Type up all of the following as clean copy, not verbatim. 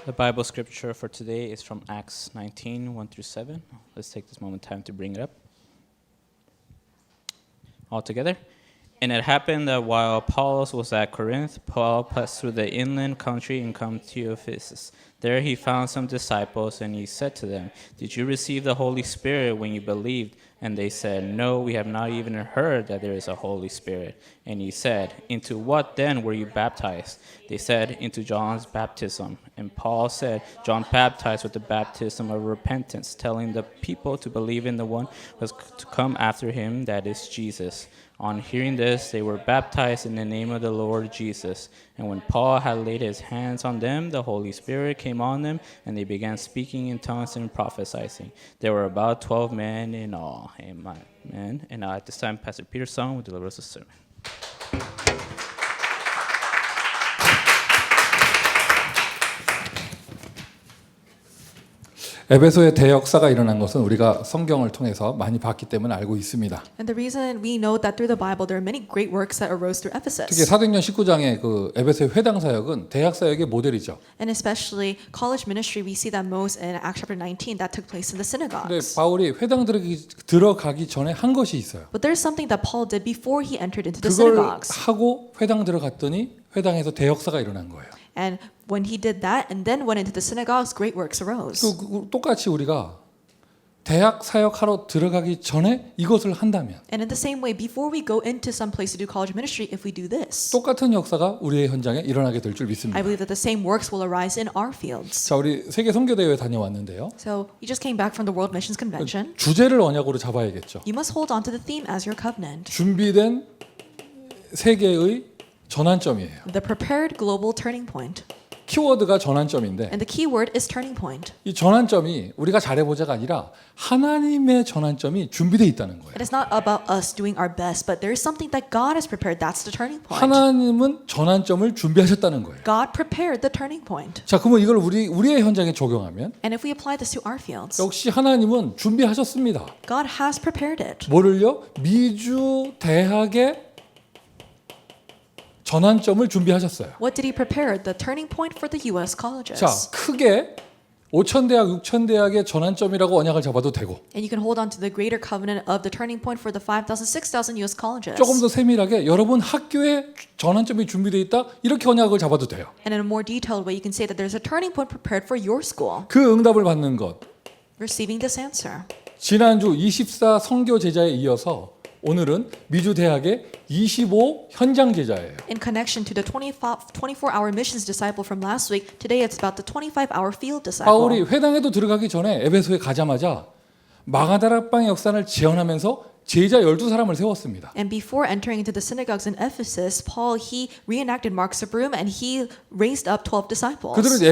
The Bible scripture for today is from Acts 19, 1 through 7. Let's take this moment time to bring it up. All together. And it happened that while Apollos was at Corinth, Paul passed through the inland country and come to Ephesus. There he found some disciples, and he said to them, "Did you receive the Holy Spirit when you believed?" And they said, "No, we have not even heard that there is a Holy Spirit." And he said, "Into what then were you baptized?" They said, "Into John's baptism." And Paul said, "John baptized with the baptism of repentance, telling the people to believe in the one who was to come after him, that is Jesus." On hearing this, they were baptized in the name of the Lord Jesus. And when Paul had laid his hands on them, the Holy Spirit came on them, and they began speaking in tongues and prophesying. There were about 12 men in all. Amen. And at this time, Pastor Peter Song will deliver us a sermon. 에베소의 대역사가 일어난 것은 우리가 성경을 통해서 많이 봤기 때문에 알고 있습니다. And the reason we know that through the Bible there are many great works that arose through 특히 Ephesus. 사도행전 19장의 그 에베소의 회당 사역은 대학 사역의 모델이죠. And especially college ministry, we see that most in Acts chapter 19 that took place in the 근데 synagogues. 바울이 회당 들어가기 전에 한 것이 있어요. But there's something that Paul did before he entered into the 그걸 synagogues. 하고 회당 들어갔더니 회당에서 대역사가 일어난 거예요. And when he did that and then went into the synagogues, great works arose. 똑같이 우리가 대학 사역하러 들어가기 전에 이것을 한다면 And in the same way, before we go into some place to do college ministry, if we do this, 똑같은 역사가 우리의 현장에 일어나게 될 줄 믿습니다. I believe that the same works will arise in our fields. 자, 우리 세계 선교 대회 다녀왔는데요. So we just came back from the World Missions Convention. 주제를 언약으로 잡아야겠죠. You must hold on to the theme as your covenant. 준비된 세계의 전환점이에요. The prepared global turning point. 키워드가 전환점인데 And the key word is turning point. 이 전환점이 우리가 잘해보자가 아니라 하나님의 전환점이 준비되어 있다는 거예요. It is not about us doing our best, but there is something that God has prepared. That's the turning point. 하나님은 전환점을 준비하셨다는 거예요. God prepared the turning point. 자, 그러면 이걸 우리의 현장에 적용하면 And if we apply this to our fields, 역시 하나님은 준비하셨습니다. God has prepared it. 뭐를요? 미주 대학의 전환점을 준비하셨어요. What did he prepare? The turning point for the U.S. colleges. 자, 크게 5,000대학, 6,000대학의 전환점이라고 언약을 잡아도 되고 And you can hold on to the greater covenant of the turning point for the 5,000, 6,000 U.S. colleges. 조금 더 세밀하게 여러분 학교에 전환점이 준비되어 있다 이렇게 언약을 잡아도 돼요. And in a more detailed way, you can say that there's a turning point prepared for your school. 그 응답을 받는 것. Receiving this answer. 지난주 24 선교 제자에 이어서 오늘은 미주 대학의 25 현장 제자예요. In connection to the 24-hour missions disciple from last week, today it's about the 25-hour field disciple. 바울이 회당에도 들어가기 전에 에베소에 가자마자 마가다락방의 역사를 재현하면서 제자 12사람을 세웠습니다. And before entering into the synagogues in Ephesus, Paul, he reenacted Mark's room and he raised up 12 disciples. 그들은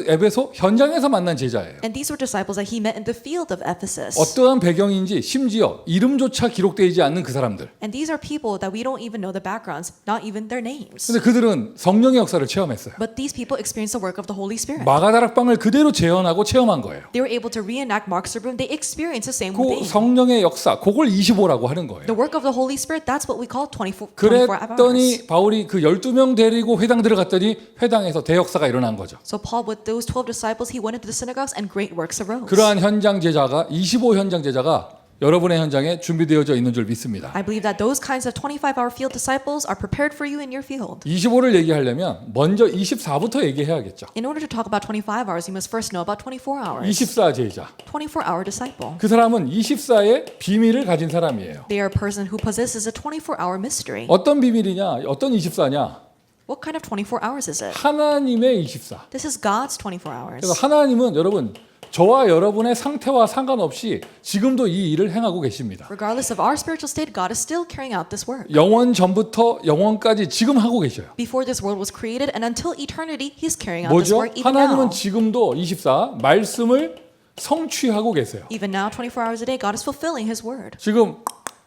에베소 현장에서 만난 제자예요. And these were disciples that he met in the field of Ephesus. 어떠한 배경인지 심지어 이름조차 기록되지 않는 그 사람들. And these are people that we don't even know the backgrounds, not even their names. 근데 그들은 성령의 역사를 체험했어요. But these people experienced the work of the Holy Spirit. 마가다락방을 그대로 재현하고 체험한 거예요. They were able to reenact Mark's room. They experienced the same 그 thing. 성령의 역사, 그걸 25라고 하는 거예요. The work of the Holy Spirit, that's what we call 24 hours. 그랬더니 바울이 그 12명 데리고 회당 들어갔더니 회당에서 대역사가 일어난 거죠. So Paul, with those 12 disciples, he went into the synagogues and great works arose. 그러한 현장 제자가 25 현장 제자가 여러분의 현장에 준비되어져 있는 줄 믿습니다. I believe that those kinds of 25-hour field disciples are prepared for you in your field. 25를 얘기하려면 먼저 24부터 얘기해야겠죠. In order to talk about 25 hours, you must first know about 24 hours. 24 제자. 24-hour disciple. 그 사람은 24의 비밀을 가진 사람이에요. They are a person who possesses a 24-hour mystery. 어떤 비밀이냐? 어떤 24냐? What kind of 24 hours is it? 하나님의 24. This is God's 24 hours. 그래서 하나님은 여러분 저와 여러분의 상태와 상관없이 지금도 이 일을 행하고 계십니다. Regardless of our spiritual state, God is still carrying out this work. 영원 전부터 영원까지 지금 하고 계셔요. Before this world was created and until eternity, He's carrying out this 뭐죠? work even now. 하나님은 지금도 24 말씀을 성취하고 계세요. Even now, 24 hours a day, God is fulfilling His word. 지금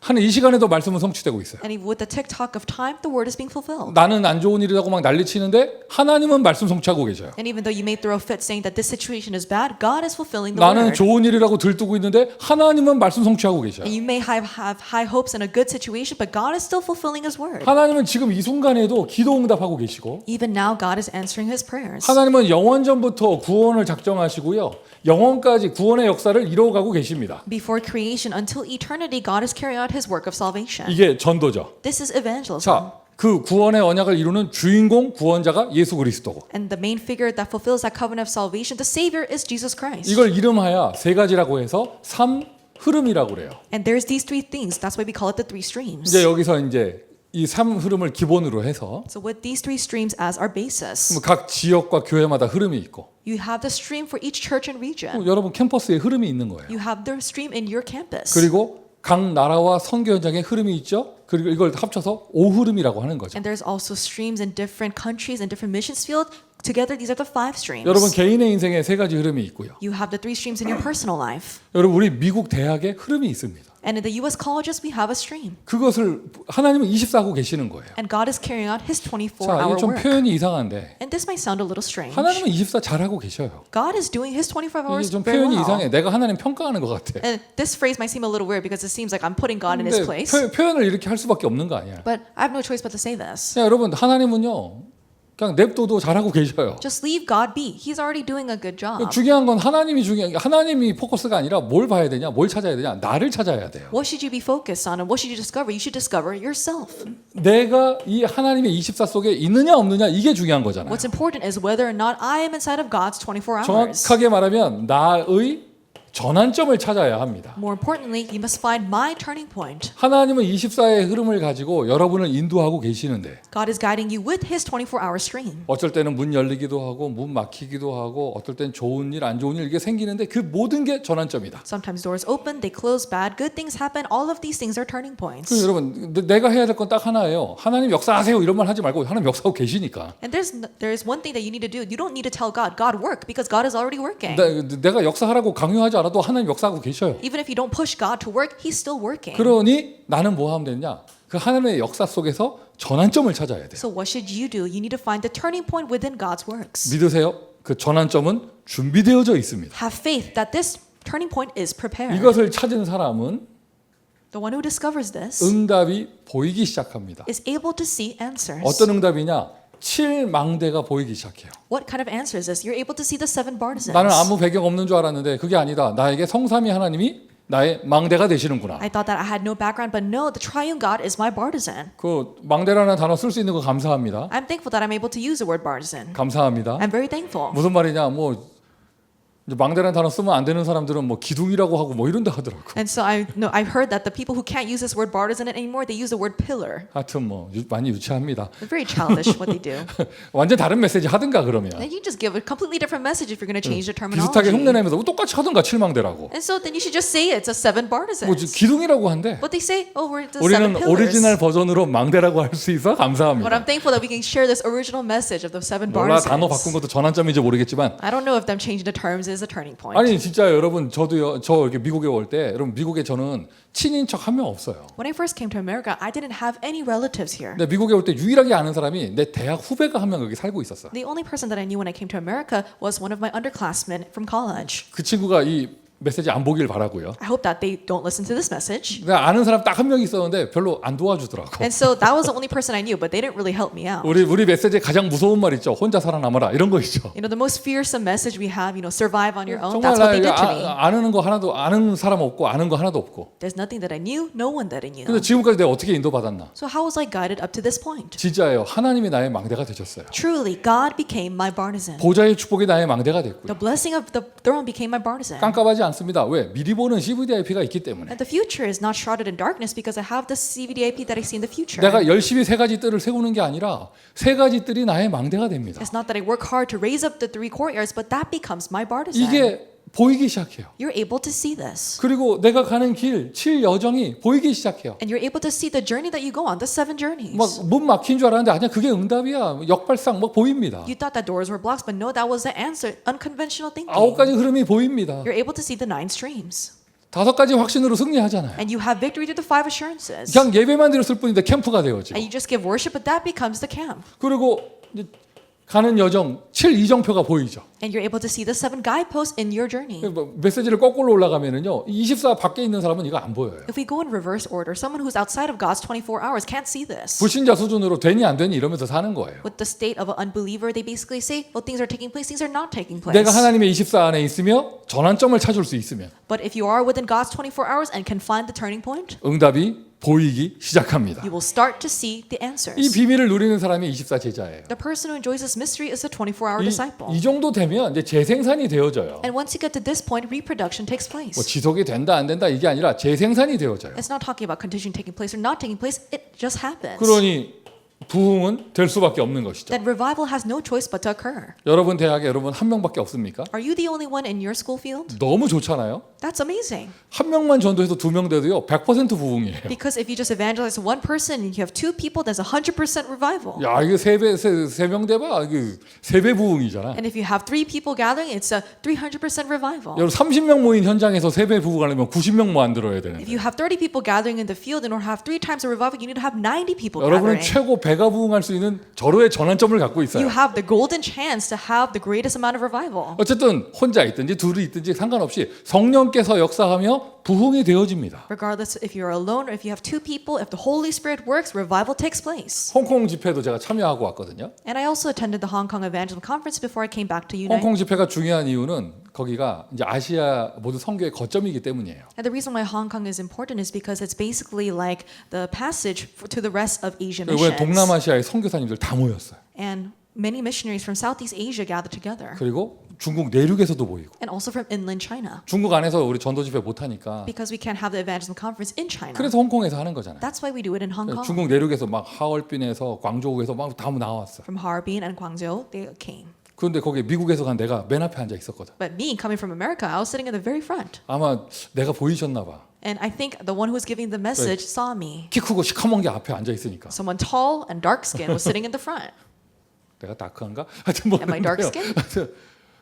하는 이 시간에도 말씀은 성취되고 있어요. And even with the tick-tock of time, the word is being fulfilled. 나는 안 좋은 일이라고 막 난리치는데 하나님은 말씀 성취하고 계셔요. And even though you may throw a fit saying that this situation is bad, God is fulfilling the 나는 word. 좋은 일이라고 들뜨고 있는데 하나님은 말씀 성취하고 계셔요. And you may have high hopes in a good situation, but God is still fulfilling His word. 하나님은 지금 이 순간에도 기도 응답하고 계시고 Even now, God is answering His prayers. 하나님은 영원전부터 구원을 작정하시고요. 영원까지 구원의 역사를 이루어가고 계십니다. Before creation, until eternity, God is carrying out His work of salvation. 이게 전도죠. This is evangelism. 자, 그 구원의 언약을 이루는 주인공 구원자가 예수 그리스도고 And the main figure that fulfills that covenant of salvation, the Savior, is Jesus Christ. 이걸 이름하여 세 가지라고 해서 삼 흐름이라고 그래요. And there's these three things. That's why we call it the three streams. 이제 여기서 이제 이 삼 흐름을 기본으로 해서 So with these three streams as our basis, 각 지역과 교회마다 흐름이 있고 you have the stream for each church and region. 여러분 캠퍼스에 흐름이 있는 거예요. You have the stream in your campus. 그리고 각 나라와 선교 현장에 흐름이 있죠. 그리고 이걸 합쳐서 오흐름이라고 하는 거죠. And there's also streams in different countries and different missions field. Together, these are the five streams. 여러분 개인의 인생에 세 가지 흐름이 있고요. You have the three streams in your personal life. 여러분 우리 미국 대학에 흐름이 있습니다. And in the U.S. colleges, we have a stream. 그것을 하나님은 24하고 계시는 거예요. And God is carrying out His 자, 24-hour 이게 좀 work. 표현이 이상한데 And this might sound a little strange. 하나님은 24 잘하고 계셔요. God is doing His 24 이게 hours 좀 very 표현이 well. 이상해. 내가 하나님 평가하는 것 같아. And this phrase might seem a little weird because it seems like I'm putting God in His 근데 place. 표현을 이렇게 할 수밖에 없는 거 아니야. But I have no choice but to say this. 자, 여러분 하나님은요. 그냥 냅둬도 잘하고 계셔요. Just leave God be. He's already doing a good job. 중요한 건 하나님이 포커스가 아니라 뭘 봐야 되냐, 뭘 찾아야 되냐, 나를 찾아야 돼요. What should you be focused on and what should you discover? You should discover yourself. 내가 이 하나님의 24 속에 있느냐 없느냐 이게 중요한 거잖아요. What's important is whether or not I am inside of God's 24 hours. 정확하게 말하면 나의 전환점을 찾아야 합니다. More importantly, you must find my turning point. 하나님은 24의 흐름을 가지고 여러분을 인도하고 계시는데 God is guiding you with His 24-hour stream. 어쩔 때는 문 열리기도 하고 문 막히기도 하고 어떨 땐 좋은 일 안 좋은 일 이게 생기는데 그 모든 게 전환점이다. Sometimes doors open, they close, bad, good things happen. All of these things are turning points. 그래서 여러분 내가 해야 될 건 딱 하나예요. 하나님 역사하세요 이런 말 하지 말고 하나님 역사하고 계시니까. And there's one thing that you need to do. You don't need to tell God work, because God is already working. 내가 역사하라고 강요하지 않아도 하나님 역사하고 계셔요. Even if you don't push God to work, He's still working. 그러니 나는 뭐 하면 되냐? 그 하나님의 역사 속에서 전환점을 찾아야 돼요. So what should you do? You need to find the turning point within God's works. 믿으세요? 그 전환점은 준비되어져 있습니다. Have faith that this turning point is prepared. 이것을 찾은 사람은 The one who discovers this 응답이 보이기 시작합니다. is able to see answers. 어떤 응답이냐? 7망대가 보이기 시작해요. What kind of answer is this? You're able to see the seven partisans. 나는 아무 배경 없는 줄 알았는데 그게 아니다. 나에게 성삼위 하나님이 나의 망대가 되시는구나. I thought that I had no background, but no, the triune God is my partisan. 그 망대라는 단어 쓸 수 있는 거 감사합니다. I'm thankful that I'm able to use the word partisan. 감사합니다. I'm very thankful. 무슨 말이냐? 뭐 이제 망대라는 단어 쓰면 안 되는 사람들은 뭐 기둥이라고 하고 뭐 이런데 하더라고. And so I've heard that the people who can't use this word partisan anymore, they use the word pillar. 하여튼 뭐 많이 유치합니다. They're very childish what they do. 완전 다른 메시지 하든가 그러면. And you just give a completely different message if you're going to change the 비슷하게 terminology. 흉내내면서 똑같이 하든가 7망대라고. And so then you should just say it's a seven 뭐 partisans. 기둥이라고 한대. But they say, oh, we're the 우리는 seven 오리지널 pillars. 버전으로 망대라고 할 수 있어 But 감사합니다. I'm thankful that we can share this original message of the seven 몰라 단어 바꾼 partisans. 것도 전환점인지 모르겠지만 I don't know if them changing the terms is a turning point. 아니 진짜 여러분 저도요 저 이렇게 미국에 올 때 여러분 미국에 저는 친인척 한 명 없어요. When I first came to America, I didn't have any relatives here. 근데 미국에 올 때 유일하게 아는 사람이 내 대학 후배가 한 명 여기 살고 있었어. The only person that I knew when I came to America was one of my underclassmen from college. 그 친구가 이 메시지 안 보길 바라고요. I hope that they don't listen to this message. 내가 아는 사람 딱 한 명 있었는데 별로 안 도와주더라고. And so that was the only person I knew, but they didn't really help me out. 우리 메시지에 가장 무서운 말 있죠. 혼자 살아남아라 이런 거 있죠. You know, the most fearsome message we have, survive on your own. 정말 That's what they 나 did to me. 아는 거 하나도 아는 사람 없고 아는 거 하나도 없고. There's nothing that I knew, no one that I knew. 근데 지금까지 내가 어떻게 인도받았나? So how was I guided up to this point? 진짜예요. 하나님이 나의 망대가 되셨어요. Truly, God became my partisan. 보좌의 축복이 나의 망대가 됐고요. The blessing of the throne became my partisan. 깜깜하지 않습니다. 왜? 미리 보는 CVDIP가 있기 때문에. And the future is not shrouded in darkness because I have the CVDIP that I see in the future. 내가 열심히 세 가지 뜰을 세우는 게 아니라 세 가지 뜰이 나의 망대가 됩니다. It's not that I work hard to raise up the three courtyards, but that becomes my partisan. 이게 보이기 시작해요. You're able to see this. 그리고 내가 가는 길, 칠 여정이 보이기 시작해요. And you're able to see the journey that you go on, the seven journeys. 막 문 막힌 줄 알았는데 아니야 그게 응답이야. 역발상 막 보입니다. You thought that doors were blocks, but no, that was the answer. Unconventional thinking. 9가지 흐름이 보입니다. You're able to see the nine streams. 5가지 확신으로 승리하잖아요. And you have victory through the 5 assurances. 그냥 예배만 드렸을 뿐인데 캠프가 되어지고. And you just give worship, but that becomes the camp. 그리고 이제 가는 여정 7 이정표가 보이죠. And you're able to see the 7 guideposts in your journey. 메시지를 거꾸로 올라가면은요. 24 밖에 있는 사람은 이거 안 보여요. If we go in reverse order, someone who's outside of God's 24 hours can't see this. 불신자 수준으로 되니 안 되니 이러면서 사는 거예요. With the state of an unbeliever, they basically say, well, things are taking place, things are not taking place. 내가 하나님의 24 안에 있으며 전환점을 찾을 수 있으면 But if you are within God's 24 hours and can find the turning point, 응답이 보이기 시작합니다. you will start to see the 이 answers. 비밀을 누리는 사람이 24 제자예요. The person who enjoys this mystery is a 24-hour disciple. 이 정도 되면 이제 재생산이 되어져요. And once you get to this point, reproduction takes 뭐 place. 지속이 된다 안 된다 이게 아니라 재생산이 되어져요. It's not talking about condition taking place or not taking place, it just happens. 그러니 부흥은 될 수밖에 없는 것이죠. That revival has no choice but to occur. 여러분 대학에 여러분 한 명밖에 없습니까? Are you the only one in your school field? 너무 좋잖아요. That's amazing. 한 명만 전도해서 2명 돼도요 100% 부흥이에요. Because if you just evangelize one person and you have 2 people, that's 100% revival. 야 이거 세명 돼봐 이거 3배 부흥이잖아. And if you have 3 people gathering, it's a 300% revival. 여러분 30명 모인 현장에서 3배 부흥하려면 90명 만들어야 If 되는데 you have 30 people gathering in the field in order to have 3 times a revival, you need to have 90 people 여러분은 gathering. 최고 배가 부흥할 수 있는 절호의 전환점을 갖고 있어요. You have the golden chance to have the greatest amount of revival. 어쨌든 혼자 있든지 둘이 있든지 상관없이 성령께서 역사하며 부흥이 되어집니다. Regardless if you're alone or if you have 2 people, if the Holy Spirit works, revival takes place. 홍콩 집회도 제가 참여하고 왔거든요. And I also attended the Hong Kong Evangelical Conference before I came back to Unite. 홍콩 집회가 중요한 이유는 거기가 이제 아시아 모든 선교의 거점이기 때문이에요. And the reason why Hong Kong is important is because it's basically like the passage to the rest of Asia 왜 missions. 동남아시아의 선교사님들 다 모였어요. And many missionaries from Southeast Asia gathered together. 그리고 중국 내륙에서도 모이고 And also from inland China. 중국 안에서 우리 전도 집회 못 하니까 Because we can't have the evangelism conference in China. 그래서 홍콩에서 하는 거잖아요. That's why we do it in Hong Kong. 중국 내륙에서 막 하얼빈에서 광저우에서 막 다 나왔어. From Harbin and Guangzhou, they came. 그런데 거기 미국에서 간 내가 맨 앞에 앉아 있었거든. But me, coming from America, I was sitting in the very front. 아마 내가 보이셨나 봐. And I think the one who was giving the message saw me. 키 크고 시커먼 게 앞에 앉아 있으니까. Someone tall and dark-skinned was sitting in the front. 내가 다크한가? 하여튼 뭐 Am I dark skinned?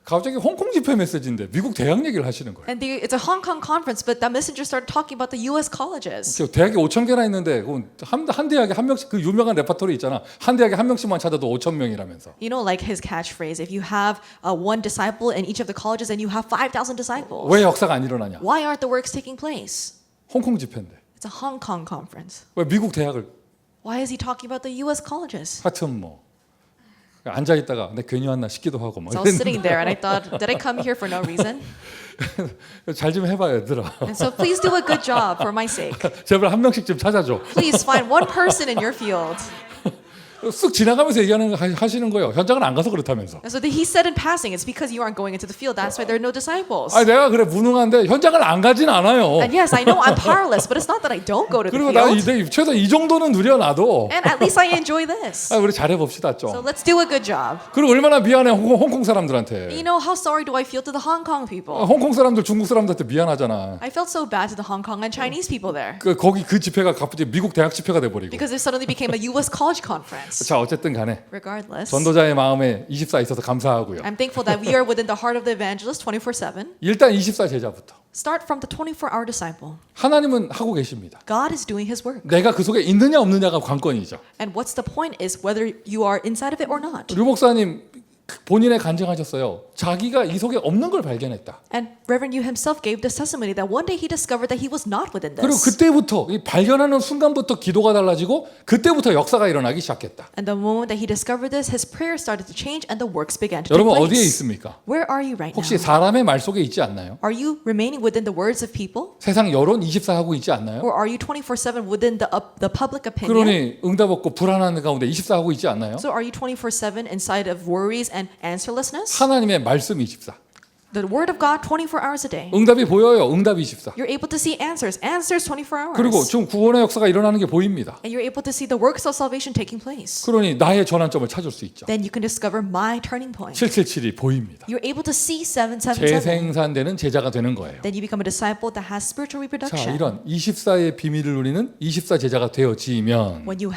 갑자기 홍콩 집회 메시지인데 미국 대학 얘기를 하시는 거예요. And it's a Hong Kong conference, but that messenger started talking about the U.S. colleges. 대학이 5,000개나 있는데 한 대학에 한 명씩 그 유명한 레퍼토리 있잖아. 한 대학에 한 명씩만 찾아도 5,000명이라면서. You know, like his catchphrase, if you have one disciple in each of the colleges, then you have 5,000 disciples. 왜 역사가 안 일어나냐? Why aren't the works taking place? 홍콩 집회인데. It's a Hong Kong conference. 왜 미국 대학을? Why is he talking about the U.S. colleges? 하여튼 뭐 앉아 있다가 내 괜히 왔나 싶기도 하고 막. So I was sitting there and I thought, did I come here for no reason? 잘 좀 해봐 얘들아. And so please do a good job for my sake. 제발 한 명씩 좀 찾아줘. Please find one person in your field. 쓱 지나가면서 얘기하는 거 하시는 거예요. 현장은 안 가서 그렇다면서. And so he said in passing, it's because you aren't going into the field. That's why there are no disciples. 아니 내가 그래 무능한데 현장을 안 가진 않아요. And yes, I know I'm powerless, but it's not that I don't go to the 그리고 나 field. 최소 이 정도는 누려놔도. And at least I enjoy this. 우리 잘해 봅시다 So 좀. let's do a good job. 그리고 얼마나 미안해 홍콩 You 사람들한테. know, how sorry do I feel to the Hong Kong people? 홍콩 사람들 중국 사람들한테 미안하잖아. I felt so bad to the Hong Kong and Chinese people there. 거기 그 집회가 갑자기 미국 대학 집회가 돼 버리고. Because it suddenly became a U.S. college conference. 자 어쨌든 간에 Regardless, 전도자의 마음에 24 있어서 감사하고요. I'm thankful that we are within the heart of the evangelist 24/7. 일단 24 제자부터. Start from the 24-hour disciple. 하나님은 하고 계십니다. God is doing his work. 내가 그 속에 있느냐 없느냐가 관건이죠. And what's the point is whether you are inside of it or not. 류 목사님 본인의 간증하셨어요. 자기가 이 속에 없는 걸 발견했다. And Reverend Yu himself gave this testimony that one day he discovered that he was not within 그리고 this. 그때부터 이 발견하는 순간부터 기도가 달라지고 그때부터 역사가 일어나기 시작했다. And the moment that he discovered this, his prayer started to change and the works began to take 여러분 place. 어디에 있습니까? Where are you right 혹시 now? 사람의 말 속에 있지 않나요? Are you remaining within the words of people? 세상 여론 24 하고 있지 않나요? Or are you 24/7 within the public opinion? 그러니 응답 없고 불안한 가운데 24 하고 있지 않나요? So are you 24/7 inside of worries and answerlessness? 하나님의 말씀 24. The word of God 24 hours a day. 응답이 보여요. 응답 24. You're able to see answers 24 hours. 그리고 지금 구원의 역사가 일어나는 게 보입니다. And you're able to see the works of salvation taking place. 그러니 나의 전환점을 찾을 수 있죠. Then you can discover my turning point. 777이 보입니다. You're able to see 777. 재생산되는 제자가 되는 거예요. Then you become a disciple that has spiritual 자, reproduction. 이런 24의 비밀을 누리는 24 제자가 되어지면 When you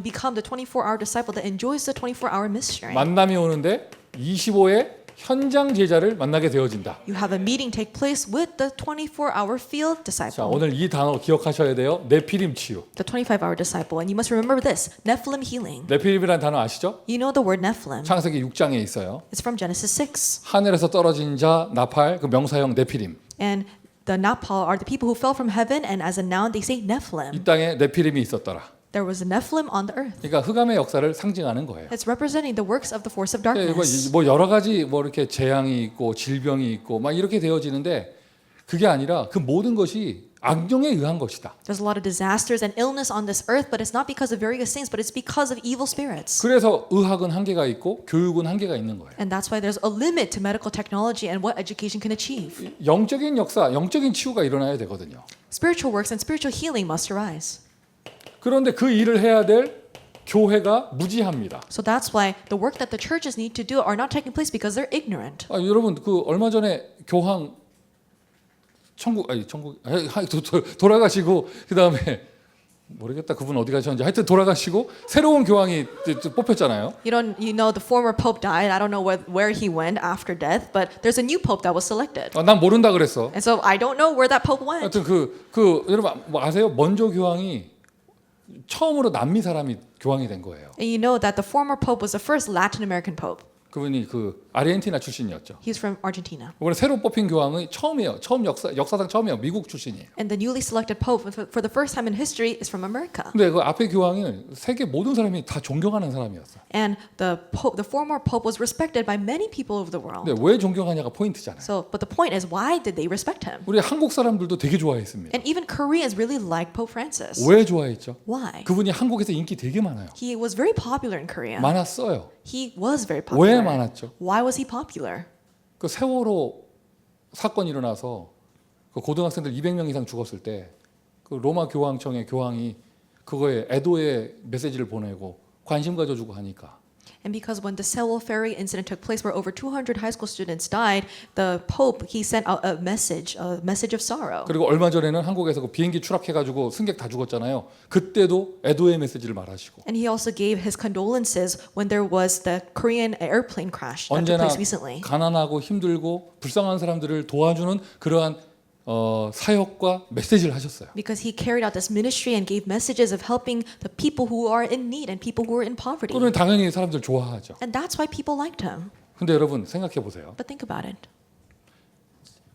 become the 24-hour disciple that enjoys the 24-hour mystery. 만남이 오는데 25의 현장 제자를 만나게 되어진다. You have a meeting take place with the 24-hour field 자, disciple, 오늘 이 단어 기억하셔야 돼요. 네피림 치유. the 25-hour disciple. And you must remember this, Nephilim healing. 네피림이라는 단어 아시죠? You know the word Nephilim. 창세기 6장에 있어요. It's from Genesis 6. 하늘에서 떨어진 자 나팔 그 명사형 네피림. And the Naphal are the people who fell from heaven, and as a noun they say 이 Nephilim. 땅에 네피림이 있었더라. There was a Nephilim on the earth. 그러니까 흑암의 역사를 상징하는 거예요. It's representing the works of the force of 이거 darkness. 뭐 여러 가지 뭐 이렇게 재앙이 있고 질병이 있고 막 이렇게 되어지는데 그게 아니라 그 모든 것이 악령에 의한 것이다. There's a lot of disasters and illness on this earth, but it's not because of various things, but it's because of evil spirits. 그래서 의학은 한계가 있고 교육은 한계가 있는 거예요. And that's why there's a limit to medical technology and what education can achieve. 영적인 역사, 영적인 치유가 일어나야 되거든요. Spiritual works and spiritual healing must arise. 그런데 그 일을 해야 될 교회가 무지합니다. So that's why the work that the churches need to do are not taking place because they're ignorant. 여러분 그 얼마 전에 교황 돌아가시고 그 다음에 모르겠다 그분 어디 가셨는지 하여튼 돌아가시고 새로운 교황이 뽑혔잖아요. You know the former pope died. I don't know where he went after death, but there's a new pope that was selected. 난 모른다 그랬어. And so I don't know where that pope went. 하여튼 그 여러분 뭐 아세요? 먼저 교황이 처음으로 남미 사람이 교황이 된 거예요. And you know that the former pope was the first Latin American pope. 그분이 그 아르헨티나 출신이었죠. He's from Argentina. 이번에 새로 뽑힌 교황이 처음이에요. 역사상 처음이에요. 미국 출신이에요. And the newly selected pope for the first time in history is from America. 근데 그 앞에 교황은 세계 모든 사람이 다 존경하는 사람이었어요. And the former pope was respected by many people over the world. 근데 왜 존경하냐가 포인트잖아요. So, but the point is, why did they respect him? 우리 한국 사람들도 되게 좋아했습니다. And even Koreans really liked Pope Francis. 왜 좋아했죠? Why? 그분이 한국에서 인기 되게 많아요. He was very popular in Korea. 많았어요. He was very 왜 popular. 많았죠? Why was he popular? 그 세월호 사건이 일어나서 그 고등학생들 200명 이상 죽었을 때 그 로마 교황청의 교황이 그거에 애도의 메시지를 보내고 관심 가져주고 하니까 And because when the Sewol Ferry incident took place, where over 200 high school students died, the Pope he sent out a message of sorrow. 그리고 얼마 전에는 한국에서 그 비행기 추락해가지고 승객 다 죽었잖아요. 그때도 애도의 메시지를 말하시고 And he also gave his condolences when there was the Korean airplane crash that took 언제나 place recently. 가난하고 힘들고 불쌍한 사람들을 도와주는 그러한 사역과 메시지를 하셨어요. Because he carried out this ministry and gave messages of helping the people who are in need and people who are in poverty. 그러면 당연히 사람들 좋아하죠. And that's why people liked him. 근데 여러분 생각해 보세요. But think about it.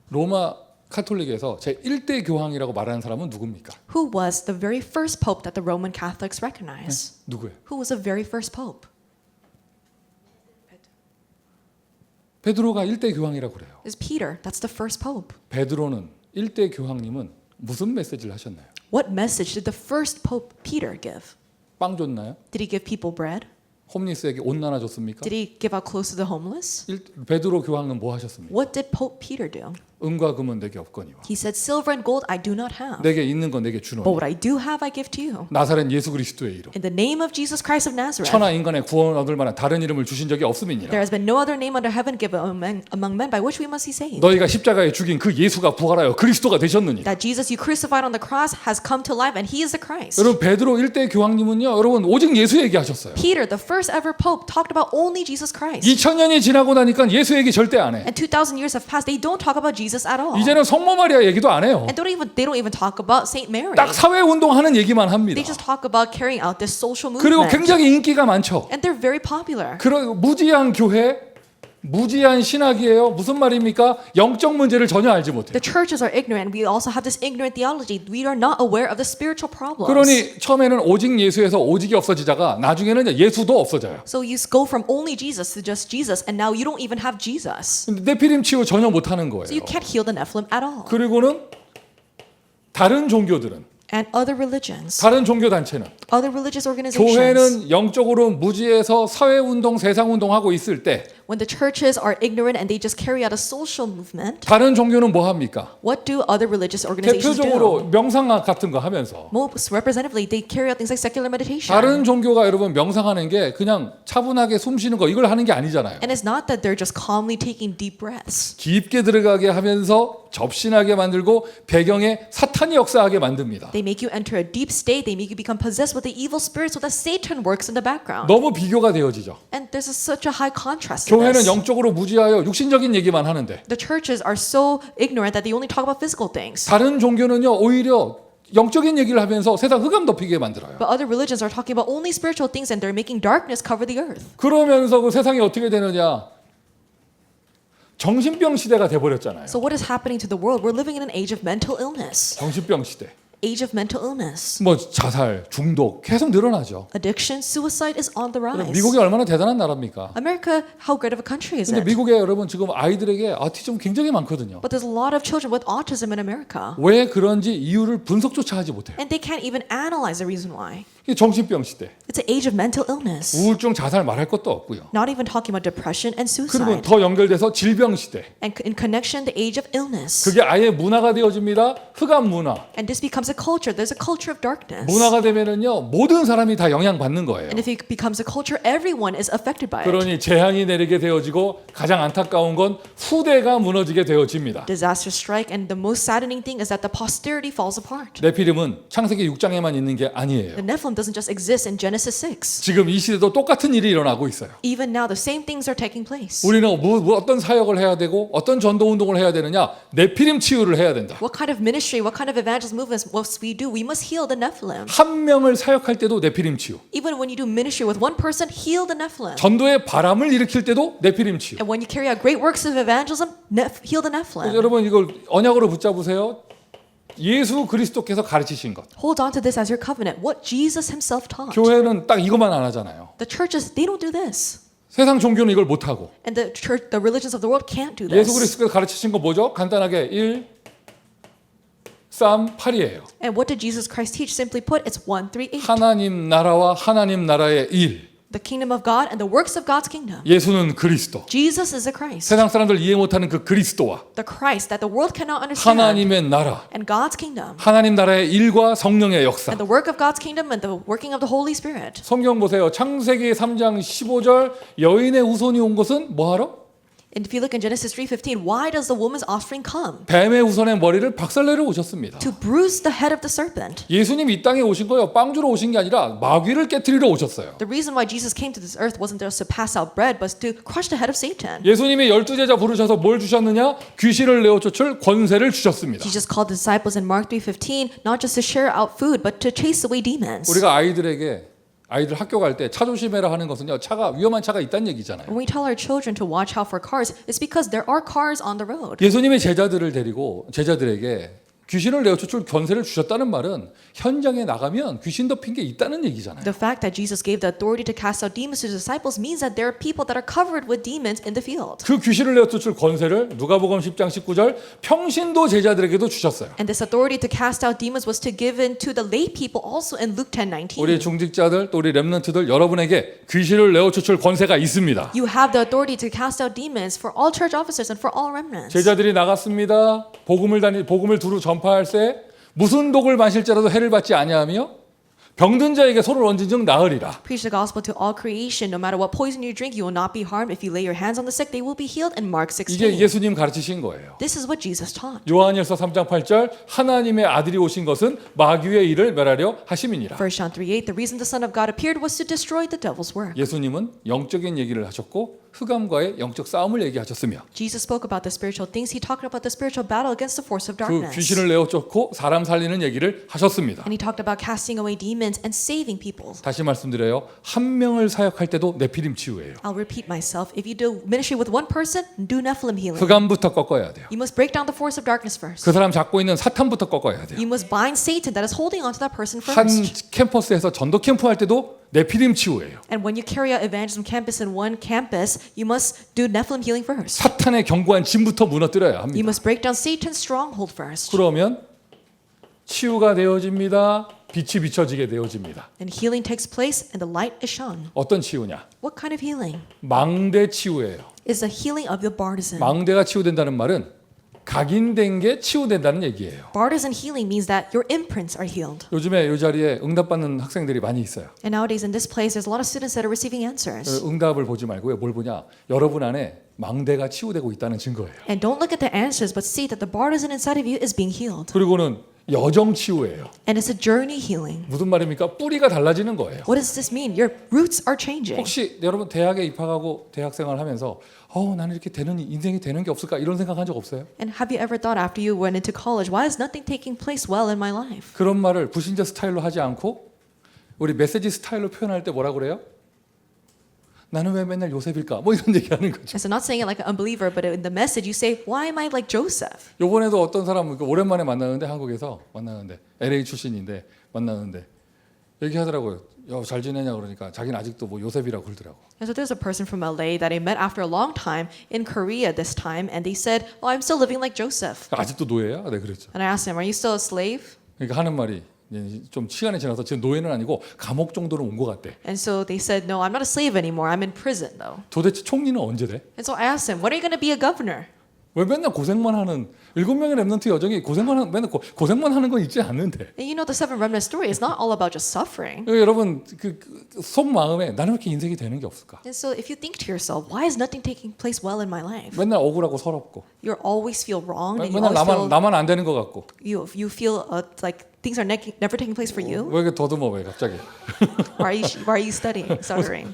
로마 카톨릭에서 제 1대 교황이라고 말하는 사람은 누굽니까? Who was the very first pope that the Roman Catholics recognize? 누구예요? Who was the very first pope? 베드로가 1대 교황이라고 그래요. It's Peter. That's the first pope. 베드로는 1대 교황님은 무슨 메시지를 하셨나요? What message did the first pope Peter give? 빵 줬나요? Did he give people bread? 홈리스에게 옷 나눠줬습니까? Did he give out clothes to the homeless? 베드로 교황은 뭐 하셨습니까? What did Pope Peter do? 은과 금은 내게 없거니와 He said, silver and gold I do not have, 내게 있는 건 내게 but 주노니 what I do have I give to you. 나사렛 예수 그리스도의 이름 In the name of Jesus Christ of Nazareth, 천하 인간의 구원 얻을 만한 다른 이름을 주신 적이 there 없음이니라. has been no other name under heaven given among men by which we must be saved. 너희가 십자가에 죽인 그 예수가 부활하여 그리스도가 되셨느니라. That Jesus you crucified on the cross has come to life and he is the Christ. 여러분 베드로 1대 교황님은요. 여러분 오직 예수 얘기하셨어요. Peter, the first ever pope, talked about only Jesus Christ. 2000년이 지나고 나니까 예수 얘기 절대 안 해. And 2,000 years have passed. They don't talk about Jesus at all. 이제는 성모 마리아 얘기도 안 해요. And they don't even talk about Saint Mary. 딱 사회 운동하는 얘기만 합니다. They just talk about carrying out this social 그리고 movement. 굉장히 인기가 많죠. And they're very popular. 그런 무지한 교회, 무지한 신학이에요. 무슨 말입니까? 영적 문제를 전혀 알지 못해요. The churches are ignorant. We also have this ignorant theology. We are not aware of the spiritual problems. 그러니 처음에는 오직 예수에서 오직이 없어지다가 나중에는 예수도 없어져요. So you go from only Jesus to just Jesus, and now you don't even have Jesus. 근데 네피림 치유 전혀 못하는 거예요. So you can't heal the Nephilim at all. 그리고는 다른 종교들은 And other religions, 다른 종교 단체는 other religious organizations, 교회는 영적으로 무지해서 사회 운동, 세상 운동하고 있을 때 when the churches are ignorant and they just carry out a social movement, 다른 종교는 뭐 합니까? what do other religious organizations 대표적으로 do? 명상학 같은 거 하면서 Most representatively, they carry out things like secular meditation. 다른 종교가 여러분 명상하는 게 그냥 차분하게 숨 쉬는 거 이걸 하는 게 아니잖아요. And it's not that they're just calmly taking deep breaths. 깊게 들어가게 하면서 접신하게 만들고 배경에 사탄 사탄이 역사하게 만듭니다. They make you enter a deep state. They make you become possessed with the evil spirit so that Satan works in the background. 너무 비교가 되어지죠. And there's such a high contrast to 교회는 this. 영적으로 무지하여 육신적인 얘기만 하는데 The churches are so ignorant that they only talk about physical things. 다른 종교는요 오히려 영적인 얘기를 하면서 세상 흑암 덮이게 만들어요. But other religions are talking about only spiritual things and they're making darkness cover the earth. 그러면서 그 세상이 어떻게 되느냐? 정신병 시대가 돼버렸잖아요. So what is happening to the world? We're living in an age of mental illness. 정신병 시대. Age of mental illness. 뭐 자살, 중독 계속 늘어나죠. Addiction, suicide is on the rise. 미국이 얼마나 대단한 나라입니까? America, how great of a country is 근데 it? 미국에 여러분 지금 아이들에게 아티즘 굉장히 많거든요. But there's a lot of children with autism in America. 왜 그런지 이유를 분석조차 하지 못해요. And they can't even analyze the reason why. 이게 정신병 시대. It's an age of mental illness. 우울증, 자살 말할 것도 없고요. Not even talking about depression and 그리고 suicide. 더 연결돼서 질병 시대. And in connection, the age of illness. 그게 아예 문화가 되어집니다. 흑암 문화. And this becomes a culture. There's a culture of darkness. 문화가 되면은요 모든 사람이 다 영향받는 거예요. And if it becomes a culture, everyone is affected by it. 그러니 재앙이 내리게 되어지고 가장 안타까운 건 후대가 무너지게 되어집니다. Disaster strike, and the most saddening thing is that the posterity falls apart. 네피림은 창세기 6장에만 있는 게 아니에요. The Nephilim doesn't just exist in Genesis 6. 지금 이 시대도 똑같은 일이 일어나고 있어요. Even now, the same things are taking place. 우리는 어떤 사역을 해야 되고 어떤 전도 운동을 해야 되느냐? 네피림 치유를 해야 된다. What kind of ministry, what kind of evangelism movements must we do? We must heal the Nephilim. 한 명을 사역할 때도 네피림 치유. Even when you do ministry with one person, heal the Nephilim. 전도의 바람을 일으킬 때도 네피림 치유. And when you carry out great works of evangelism, heal the Nephilim. 여러분 이걸 언약으로 붙잡으세요. 예수 그리스도께서 가르치신 것. Hold on to this as your covenant. What Jesus himself taught. 교회는 딱 이것만 안 하잖아요. The churches, they don't do this. 세상 종교는 이걸 못 하고. And the church, the religions of the world can't do 예수 this. 그리스도께서 가르치신 거 뭐죠? 간단하게 1, 3, 8이에요. And what did Jesus Christ teach? Simply put, it's 1, 3, 8. 하나님 나라와 하나님 나라의 일. The kingdom of God and the works of God's kingdom. 예수는 그리스도. Jesus is the Christ. 세상 사람들 이해 못하는 그 그리스도와 The Christ that the world cannot understand. 하나님의 나라, And God's kingdom. 하나님 나라의 일과 성령의 역사. And the work of God's kingdom and the working of the Holy Spirit. 성경 보세요. 창세기 3장 15절 여인의 후손이 온 것은 뭐하러? And if you look in Genesis 3:15, why does the woman's offspring come? 뱀의 후손의 머리를 박살내려 오셨습니다. To bruise the head of the serpent. 예수님 이 땅에 오신 거요. 빵 주러 오신 게 아니라 마귀를 깨트리러 오셨어요. The reason why Jesus came to this earth wasn't just to pass out bread, but to crush the head of Satan. 예수님이 12제자 부르셔서 뭘 주셨느냐? 귀신을 내어 쫓을 권세를 주셨습니다. Jesus called the disciples in Mark 3:15 not just to share out food, but to chase away demons. 우리가 아이들 학교 갈 때 차 조심해라 하는 것은요. 위험한 차가 있다는 얘기잖아요. When we tell our children to watch out for cars, it's because there are cars on the road. 예수님의 제자들에게 귀신을 내어 쫓을 권세를 주셨다는 말은 현장에 나가면 귀신 덮인 게 있다는 얘기잖아요. The fact that Jesus gave the authority to cast out demons to the disciples means that there are people that are covered with demons in the field. 그 귀신을 내어 쫓을 권세를 누가복음 10장 19절 평신도 제자들에게도 주셨어요. And this authority to cast out demons was to given to the lay people also in Luke 10:19. 우리 중직자들 또 우리 렘넌트들 여러분에게 귀신을 내어 쫓을 권세가 있습니다. You have the authority to cast out demons for all church officers and for all remnants. 제자들이 나갔습니다. 복음을 두루 전파할 때 무슨 독을 마실지라도 해를 받지 아니하며 병든 자에게 손을 얹은 즉 나으리라. Preach the gospel to all creation. No matter what poison you drink, you will not be harmed. If you lay your hands on the sick, they will be healed. In Mark 이게 16. 예수님 가르치신 거예요. This is what Jesus taught. 요한일서 3장 8절 하나님의 아들이 오신 것은 마귀의 일을 멸하려 하심이니라. 1 John 3:8. The reason the Son of God appeared was to destroy the devil's work. 예수님은 영적인 얘기를 하셨고 흑암과의 영적 싸움을 얘기하셨으며 Jesus spoke about the spiritual things. He talked about the spiritual battle against the force of 그 darkness. 귀신을 내어 쫓고 사람 살리는 얘기를 하셨습니다. And he talked about casting away demons and saving people. 다시 말씀드려요. 한 명을 사역할 때도 네피림 치유예요. I'll repeat myself. If you do ministry with one person, do Nephilim healing. 흑암부터 꺾어야 돼요. You must break down the force of darkness first. 그 사람 잡고 있는 사탄부터 꺾어야 돼요. You must bind Satan that is holding on to that person 한 first. 캠퍼스에서 전도 캠프 할 때도 네피림 치유예요. And when you carry out evangelism campus in one campus, you must do Nephilim healing first. 사탄의 견고한 짐부터 무너뜨려야 You 합니다. must break down Satan's stronghold first. 그러면 치유가 되어집니다. 빛이 비춰지게 되어집니다. And healing takes place and the light is shone. 어떤 치유냐? What kind of healing? 망대 치유예요. Is the healing of the bartisan. 망대가 치유된다는 말은 각인된 게 치유된다는 얘기예요. Bartisan healing means that your imprints are healed. 요즘에 이 자리에 응답받는 학생들이 많이 있어요. And nowadays in this place, there's a lot of students that are receiving answers. 응답을 보지 말고요. 뭘 보냐? 여러분 안에 망대가 치유되고 있다는 증거예요. And don't look at the answers, but see that the bartisan inside of you is being healed. 그리고는 여정 치유예요. And it's a journey healing. 무슨 말입니까? 뿌리가 달라지는 거예요. What does this mean? Your roots are changing. 혹시 여러분 대학에 입학하고 대학생활 하면서 나는 이렇게 되는 인생이 되는 게 없을까 이런 생각한 적 없어요? And have you ever thought after you went into college, why is nothing taking place well in my life? 그런 말을 불신자 스타일로 하지 않고 우리 메시지 스타일로 표현할 때 뭐라 그래요? 나는 왜 맨날 요셉일까? 뭐 이런 얘기하는 거죠. And so not saying it like an unbeliever, but in the message you say, why am I like Joseph? 요번에도 어떤 사람 오랜만에 만나는데 한국에서 만나는데 LA 출신인데 만나는데 얘기하더라고요. 잘 지내냐 그러니까 자기는 아직도 뭐 요셉이라고 그러더라고. And so there's a person from LA that I met after a long time in Korea this time, and they said, "Oh, I'm still living like Joseph." 아직도 노예야? 네, 그랬죠. And I asked him, "Are you still a slave?" 그러니까 하는 말이 좀 시간이 지나서 지금 노예는 아니고 감옥 정도로 온 것 같대. And so they said, "No, I'm not a slave anymore. I'm in prison though." 도대체 총리는 언제 돼? And so I asked him, "When are you going to be a governor?" 왜 맨날 고생만 하는 7명의 렘넌트 여정이 맨날 고생만 하는 건 있지 않는데. And you know the seven remnant story is not all about just suffering. 여러분 그 속마음에 나는 왜 이렇게 인생이 되는 게 없을까? And so if you think to yourself, why is nothing taking place well in my life? 맨날 억울하고 서럽고 You always feel wronged, and you 맨날 always feel 나만 안 되는 것 같고 you feel like things are never taking place for you. 왜 이렇게 더듬어 왜 갑자기? Why are you stuttering?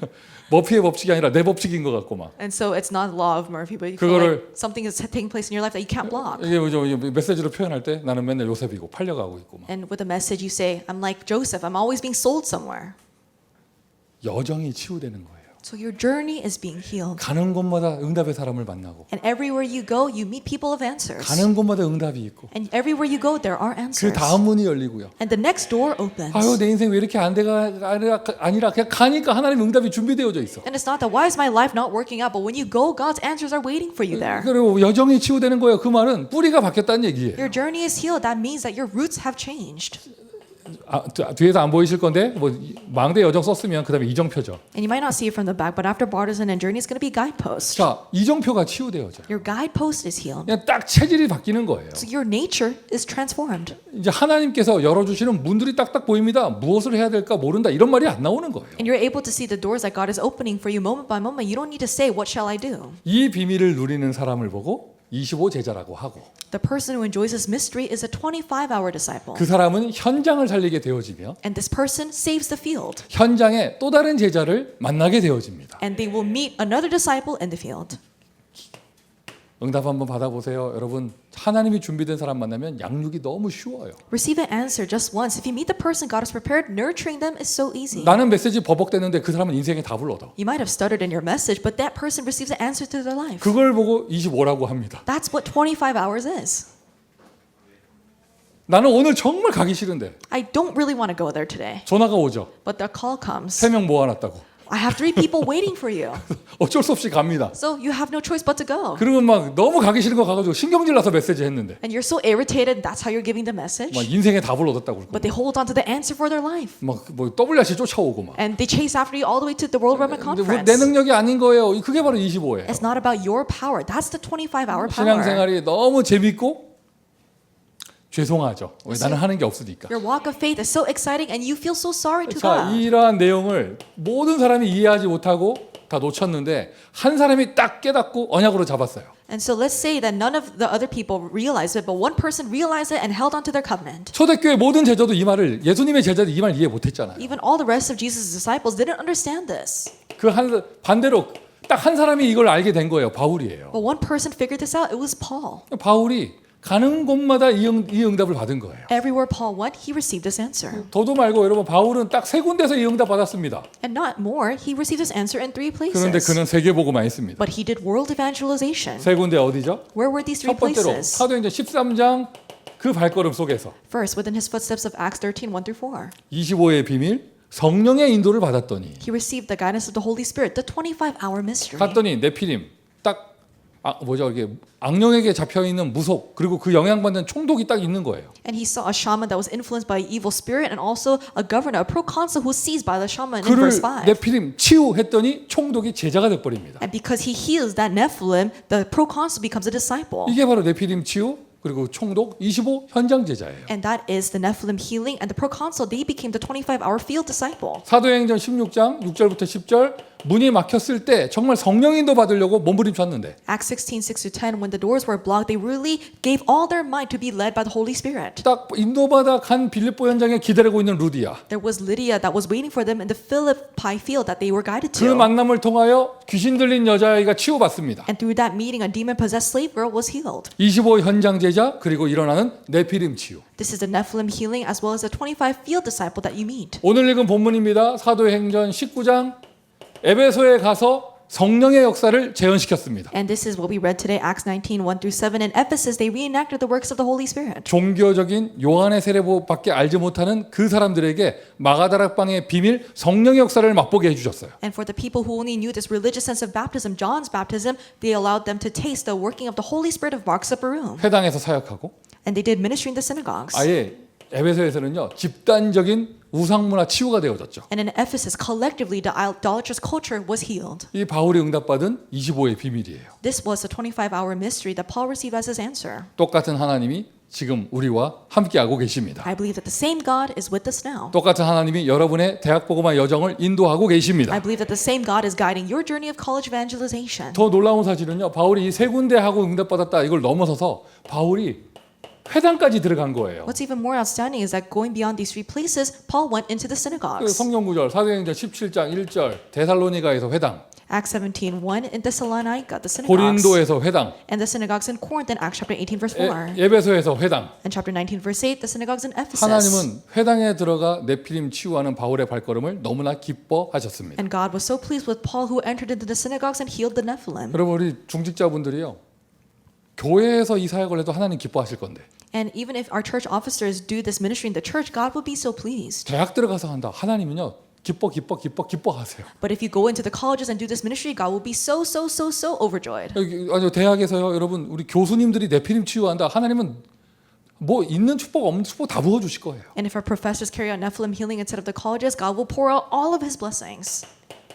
머피의 법칙이 아니라 내 법칙인 것 같고 막. And so it's not the law of Murphy, but you feel like something is taking place in your life that you can't block. 이게 뭐죠? 메시지로 표현할 때 나는 맨날 요셉이고 팔려가고 있고 막. And with a message you say, I'm like Joseph, I'm always being sold somewhere. 여정이 치유되는 거예요. So your journey is being healed. 가는 곳마다 응답의 사람을 만나고 And everywhere you go, you meet people of answers. 가는 곳마다 응답이 있고 And everywhere you go, there are 그 answers. 다음 문이 열리고요. And the next door opens. 아유 내 인생 왜 이렇게 안 돼가 아니라 그냥 가니까 하나님 응답이 준비되어져 있어. And it's not that why is my life not working out, but when you go, God's answers are waiting for you there. 그리고 여정이 치유되는 거예요. 그 말은 뿌리가 바뀌었다는 얘기예요. Your journey is healed. That means that your roots have changed. 뒤에서 안 보이실 건데 뭐 망대 여정 썼으면 그다음에 이정표죠. And you might not see it from the back, but after Bartisan and Journey, it's going to be guidepost. 자, 이정표가 치유되어져요. Your guidepost is healed. 그냥 딱 체질이 바뀌는 거예요. So your nature is transformed. 이제 하나님께서 열어주시는 문들이 딱딱 보입니다. 무엇을 해야 될까 모른다 이런 말이 안 나오는 거예요. And you're able to see the doors that God is opening for you moment by moment. You don't need to say, what shall I do? 이 비밀을 누리는 사람을 보고 25 제자라고 하고 The person who enjoys this mystery is a 25-hour disciple. 그 사람은 현장을 살리게 되어지며 And this person saves the field. 현장에 또 다른 제자를 만나게 되어집니다. And they will meet another disciple in the field. 응답 한번 받아보세요. 여러분 하나님이 준비된 사람 만나면 양육이 너무 쉬워요. Receive an answer just once. If you meet the person God has prepared, nurturing them is so easy. 나는 메시지 버벅대는데 그 사람은 인생에 답을 얻어. You might have stuttered in your message, but that person receives an answer to their life. 그걸 보고 25라고 합니다. That's what 25 hours is. 나는 오늘 정말 가기 싫은데 I don't really want to go there today, 전화가 오죠. but the call comes. 3명 모아놨다고. I have 3 people waiting for you. 어쩔 수 없이 갑니다. So you have no choice but to go. 그러면 막 너무 가기 싫은 거 가가지고 신경질 나서 메시지 했는데 And you're so irritated, that's how you're giving the message. 막 인생의 답을 얻었다고 그러고 But they hold on to the answer for their life. 막뭐 WRC 쫓아오고 막 And they chase after you all the way to the World Remnant 근데 Conference. 내 능력이 아닌 거예요. 그게 바로 25예요. It's not about your power. That's the 25-hour power. 신앙생활이 너무 재밌고 죄송하죠. 왜 나는 하는 게 없으니까. Your walk of faith is so exciting and you feel so sorry to 자, God. 이러한 내용을 모든 사람이 이해하지 못하고 다 놓쳤는데 한 사람이 딱 깨닫고 언약으로 잡았어요. And so let's say that none of the other people realized it, but one person realized it and held on to their covenant. 초대교회 모든 제자도 이 말을 예수님의 제자들 이 말 이해 못했잖아요. Even all the rest of Jesus' disciples didn't understand this. 그 한 반대로 딱 한 사람이 이걸 알게 된 거예요. 바울이에요. But one person figured this out. It was Paul. 바울이 가는 곳마다 이 응답을 받은 거예요. Everywhere Paul went, he received this answer. 더도 말고 여러분 바울은 딱 3군데서 이 응답 받았습니다. And not more, he received this answer in 3 그런데 places. 그는 세계복음만 했습니다. But he did world evangelization. 3군데 어디죠? Where were these 3 첫 번째로 places? 사도행전 13장 그 발걸음 속에서 First, within his footsteps of Acts 13, 1-4. 25의 비밀 성령의 인도를 받았더니 He received the guidance of the Holy Spirit, the 25-hour mystery. 갔더니 네피림 딱 이게 악령에게 잡혀 있는 무속 그리고 그 영향받는 총독이 딱 있는 거예요. And he saw a shaman that was influenced by an evil spirit and also a governor, a proconsul who was seized by the shaman in 그를 verse 5. 네피림 치유했더니 총독이 제자가 돼 버립니다. And because he heals that Nephilim, the proconsul becomes a disciple. 이게 바로 네피림 치유 그리고 총독 25 현장 제자예요. And that is the Nephilim healing and the proconsul, they became the 25-hour field disciple. 사도행전 16장 6절부터 10절 문이 막혔을 때 정말 성령 인도 받으려고 몸부림쳤는데 Acts 16:6-10, when the doors were blocked, they really gave all their might to be led by the Holy Spirit. 딱 인도받아 간 빌립보 현장에 기다리고 있는 루디아. There was Lydia that was waiting for them in the Philippi field that they were guided 그 to. 만남을 통하여 귀신 들린 여자아이가 치유받습니다. And through that meeting, a demon-possessed slave girl was healed. 25 현장 제자 그리고 일어나는 네피림 치유. This is the Nephilim healing as well as the 25 field disciple that you meet. 오늘 읽은 본문입니다. 사도행전 19장 에베소에 가서 성령의 역사를 재현시켰습니다. And this is what we read today, Acts 19:1-7. In Ephesus, they reenacted the works of the Holy Spirit. 종교적인 요한의 세례밖에 알지 못하는 그 사람들에게 마가다락방의 비밀 성령의 역사를 맛보게 해주셨어요. And for the people who only knew this religious sense of baptism, John's baptism, they allowed them to taste the working of the Holy Spirit of Mark's upper room. 회당에서 사역하고 And they did ministry in the synagogues. 아예 에베소에서는요 집단적인 우상문화 치유가 되어졌죠. And in Ephesus, collectively, the idolatrous culture was healed. 이 바울이 응답받은 25의 비밀이에요. This was the 25-hour mystery that Paul received as his answer. 똑같은 하나님이 지금 우리와 함께하고 계십니다. I believe that the same God is with us now. 똑같은 하나님이 여러분의 대학복음화 여정을 인도하고 계십니다. I believe that the same God is guiding your journey of college evangelization. 더 놀라운 사실은요. 바울이 이 세 군데 하고 응답받았다 이걸 넘어서서 바울이 회당까지 들어간 거예요. What's even more outstanding is that going beyond these three places, Paul went into the 그 synagogues. 성경 구절 사도행전 17장 1절 데살로니가에서 회당, Acts 17:1 in Thessalonica, the synagogues. 고린도에서 회당, And the synagogues in Corinth in Acts chapter 18 verse 4. 에베소에서 회당. And chapter 19 verse 8, the synagogues in Ephesus. 하나님은 회당에 들어가 네피림 치유하는 바울의 발걸음을 너무나 기뻐하셨습니다. And God was so pleased with Paul who entered into the synagogues and healed the Nephilim. 여러분 우리 중직자분들이요. 교회에서 이 사역을 해도 하나님 기뻐하실 건데 And even if our church officers do this ministry in the church, God will be so pleased. 대학 들어가서 한다. 하나님은요. 기뻐하세요. But if you go into the colleges and do this ministry, God will be so overjoyed. 아니요 대학에서요. 여러분 우리 교수님들이 네피림 치유한다. 하나님은 뭐 있는 축복 없는 축복 다 부어 주실 거예요. And if our professors carry out Nephilim healing instead of the colleges, God will pour out all of His blessings.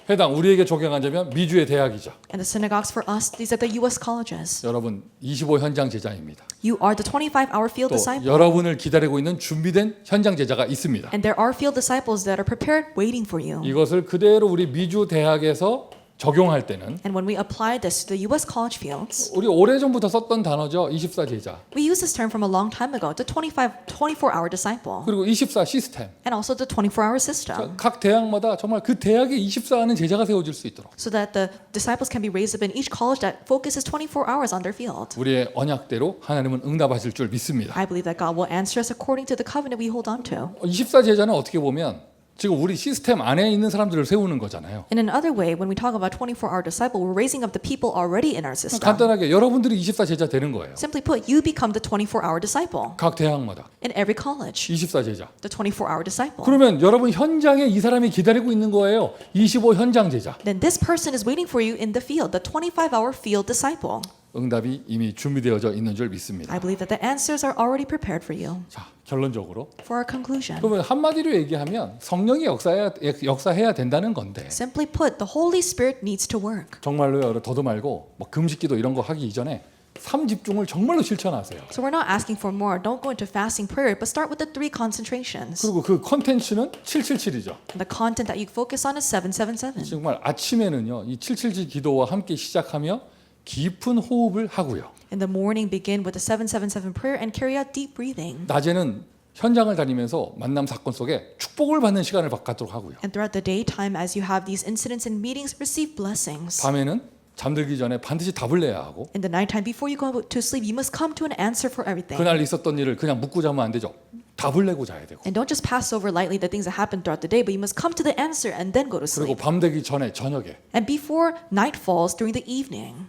회당 우리에게 적용하자면 미주의 대학이죠. And the synagogues for us, these are the U.S. colleges. 여러분 25 현장 제자입니다. You are the 25-hour field 또 disciple. 여러분을 기다리고 있는 준비된 현장 제자가 있습니다. And there are field disciples that are prepared waiting for you. 이것을 그대로 우리 미주 대학에서 적용할 때는 And when we apply this to the U.S. college fields, 우리 오래전부터 썼던 단어죠. 24 제자. we use this term from a long time ago, the 24-hour disciple, 그리고 24 시스템. and also the 24-hour system, 각 대학마다 정말 그 대학에 24하는 제자가 세워질 수 있도록 so that the disciples can be raised up in each college that focuses 24 hours on their field. 우리의 언약대로 하나님은 응답하실 줄 믿습니다. I believe that God will answer us according to the covenant we hold on to. 24 제자는 어떻게 보면 지금 우리 시스템 안에 있는 사람들을 세우는 거잖아요. In another way, when we talk about 24-hour disciple, we're raising up the people already in our system. 간단하게 여러분들이 24 제자 되는 거예요. Simply put, you become the 24-hour disciple 각 대학마다 in every college, 24 제자. the 24-hour disciple. 그러면 여러분 현장에 이 사람이 기다리고 있는 거예요. 25 현장 제자. Then this person is waiting for you in the field, the 25-hour field disciple. 응답이 이미 준비되어져 있는 줄 믿습니다. I believe that the answers are already prepared for you. 자, 결론적으로 For our conclusion, 그러면 한마디로 얘기하면 성령이 역사해야 된다는 건데 simply put, the Holy Spirit needs to work. 정말로요. 더도 말고 뭐 금식기도 이런 거 하기 이전에 삶 집중을 정말로 실천하세요. So we're not asking for more. Don't go into fasting prayer, but start with the 3 concentrations. 그리고 그 컨텐츠는 777이죠. And the content that you focus on is 777. 정말 아침에는요. 이 777 기도와 함께 시작하며 깊은 호흡을 하고요. In the morning, begin with the 777 prayer and carry out deep breathing. 낮에는 현장을 다니면서 만남 사건 속에 축복을 받는 시간을 갖도록 하고요. And throughout the daytime, as you have these incidents and meetings, receive blessings. 밤에는 잠들기 전에 반드시 답을 내야 하고 In the nighttime, before you go to sleep, you must come to an answer for everything. 그날 있었던 일을 그냥 묻고 자면 안 되죠. 답을 내고 자야 되고 And don't just pass over lightly the things that happened throughout the day, but you must come to the answer and then go to 그리고 sleep. 밤 되기 전에 저녁에 And before night falls, during the evening,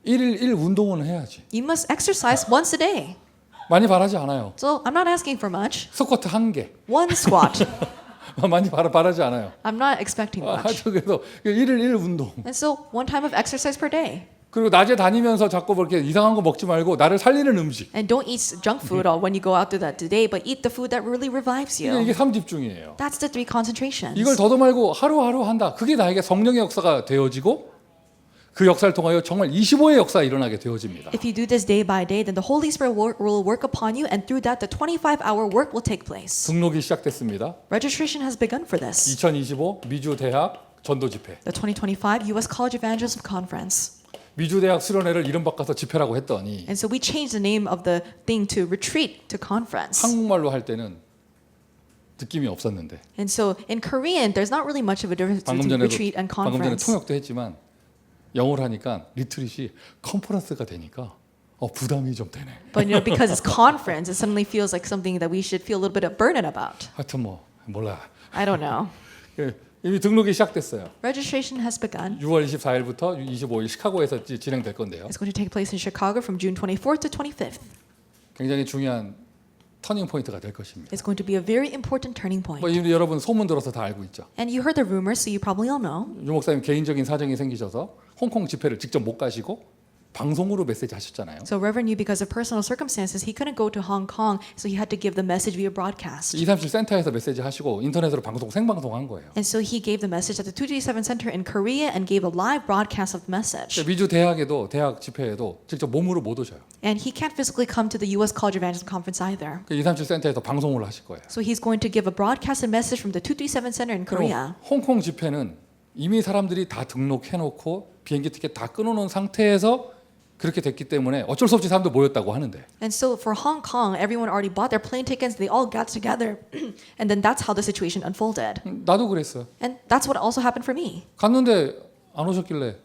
1일 1 운동은 해야지. you must exercise once a day. 많이 바라지 않아요. So I'm not asking for much. 스쿼트 1개. One squat. 많이 바라지 않아요. I'm not expecting much. 그래서 1일 1 운동. And so one time of exercise per day. 그리고 낮에 다니면서 자꾸 그렇게 이상한 거 먹지 말고 나를 살리는 음식. And don't eat junk food when you go out through that day, but eat the food that really revives you. 이게 삶 집중이에요. That's the 3 concentrations. 이걸 더도 말고 하루하루 한다. 그게 나에게 성령의 역사가 되어지고 그 역사를 통하여 정말 25의 역사가 일어나게 되어집니다. If you do this day by day, then the Holy Spirit will work upon you, and through that, the 25-hour work will take place. 등록이 시작됐습니다. Registration has begun for this. 2025 미주 대학 전도 집회. The 2025 U.S. College Evangelism Conference. 미주 대학 수련회를 이름 바꿔서 집회라고 했더니 And so we changed the name of the thing to retreat to conference. 한국말로 할 때는 느낌이 없었는데 And so in Korean, there's not really much of a difference 방금 between 전에도 retreat and 방금 전에 conference. 통역도 했지만 영어로 하니까 리트릿이 컨퍼런스가 되니까 부담이 좀 되네. But because it's conference, it suddenly feels like something that we should feel a little bit of burden about. 하여튼 몰라. I don't know. 예, 이미 등록이 시작됐어요. Registration has begun. 6월 24일부터 25일 시카고에서 진행될 건데요. It's going to take place in Chicago from June 24th to 25th. 굉장히 중요한 터닝 포인트가 될 것입니다. It's going to be a very important turning point. 이미 여러분 소문 들어서 다 알고 있죠. And you heard the rumors, so you probably all know. 유 목사님 개인적인 사정이 생기셔서 홍콩 집회를 직접 못 가시고 방송으로 메시지 하셨잖아요. So Reverend Yu, because of personal circumstances, he couldn't go to Hong Kong, so he had to give the message via broadcast. 237 센터에서 메시지 하시고 인터넷으로 생방송 한 거예요. And so he gave the message at the 237 Center in Korea and gave a live broadcast of the message. 미주 대학에도 대학 집회에도 직접 몸으로 못 오셔요. And he can't physically come to the U.S. College Evangelism Conference either. 237 센터에서 방송을 하실 거예요. So he's going to give a broadcasted message from the 237 Center in Korea. 홍콩 집회는 이미 사람들이 다 등록해놓고 비행기 티켓 다 끊어놓은 상태에서 그렇게 됐기 때문에 어쩔 수 없이 사람들 모였다고 하는데 And so for Hong Kong, everyone already bought their plane tickets. They all got together. And then that's how the situation unfolded. 나도 그랬어요. And that's what also happened for me. 갔는데 안 오셨길래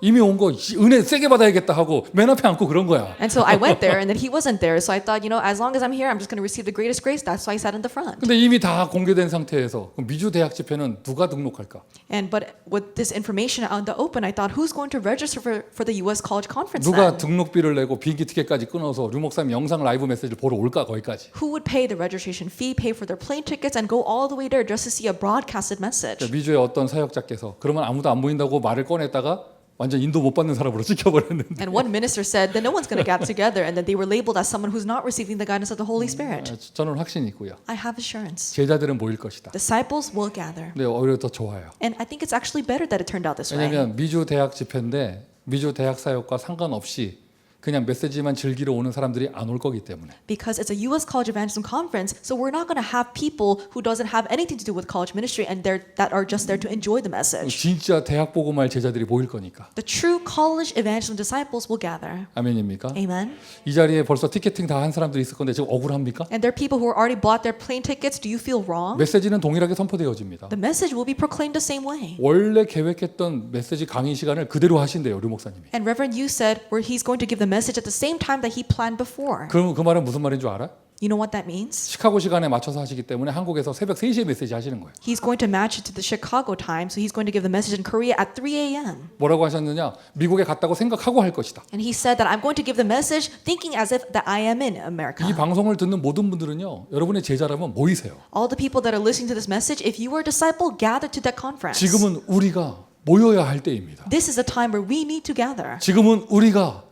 이미 온 거 은혜 세게 받아야겠다 하고 맨 앞에 앉고 그런 거야. And so I went there, and then he wasn't there. So I thought, as long as I'm here, I'm just going to receive the greatest grace. That's why I sat in the front. 근데 이미 다 공개된 상태에서 그럼 미주 대학 집회는 누가 등록할까? But with this information out in the open, I thought, who's going to register for the U.S. College Conference 누가 then? 등록비를 내고 비행기 티켓까지 끊어서 류 목사님 영상 라이브 메시지를 보러 올까 거기까지? Who would pay the registration fee, pay for their plane tickets, and go all the way there just to see a broadcasted message? 미주의 어떤 사역자께서 그러면 아무도 안 보인다고 말을 꺼냈다가 완전 인도 못 받는 사람으로 찍혀버렸는데 And one minister said that no one's going to get together, and that they were labeled as someone who's not receiving the guidance of the Holy Spirit. 저는 확신이 있고요. I have assurance. 제자들은 모일 것이다. Disciples will gather. 근데 오히려 더 좋아요. And I think it's actually better that it turned out this way. 왜냐하면 미주 대학 집회인데 미주 대학 사역과 상관없이 그냥 메시지만 즐기러 오는 사람들이 안 올 거기 때문에. Because it's a U.S. College Evangelism Conference, so we're not going to have people who doesn't have anything to do with college ministry and that are just there to enjoy the message. 진짜 대학 복음할 제자들이 모일 거니까. The true college evangelism disciples will gather. 아멘입니까? Amen. 이 자리에 벌써 티켓팅 다 한 사람들이 있을 건데 지금 억울합니까? And there are people who already bought their plane tickets. Do you feel wrong? 메시지는 동일하게 선포되어집니다. The message will be proclaimed the same way. 원래 계획했던 메시지 강의 시간을 그대로 하신대요, 류 목사님이. And Reverend Yu said where he's going to give the message at the same time that he planned before. 그럼 그 말은 무슨 말인 줄 알아? You know what that means? 시카고 시간에 맞춰서 하시기 때문에 한국에서 새벽 3시에 메시지 하시는 거예요. He's going to match it to the Chicago time, so he's going to give the message in Korea at 3 a.m. 뭐라고 하셨느냐? 미국에 갔다고 생각하고 할 것이다. And he said that I'm going to give the message thinking as if that I am in America. 이 방송을 듣는 모든 분들은요, 여러분의 제자라면 모이세요. All the people that are listening to this message, if you are a disciple, gather to that conference. 지금은 우리가 모여야 할 때입니다. This is a time where we need to gather. 지금은 우리가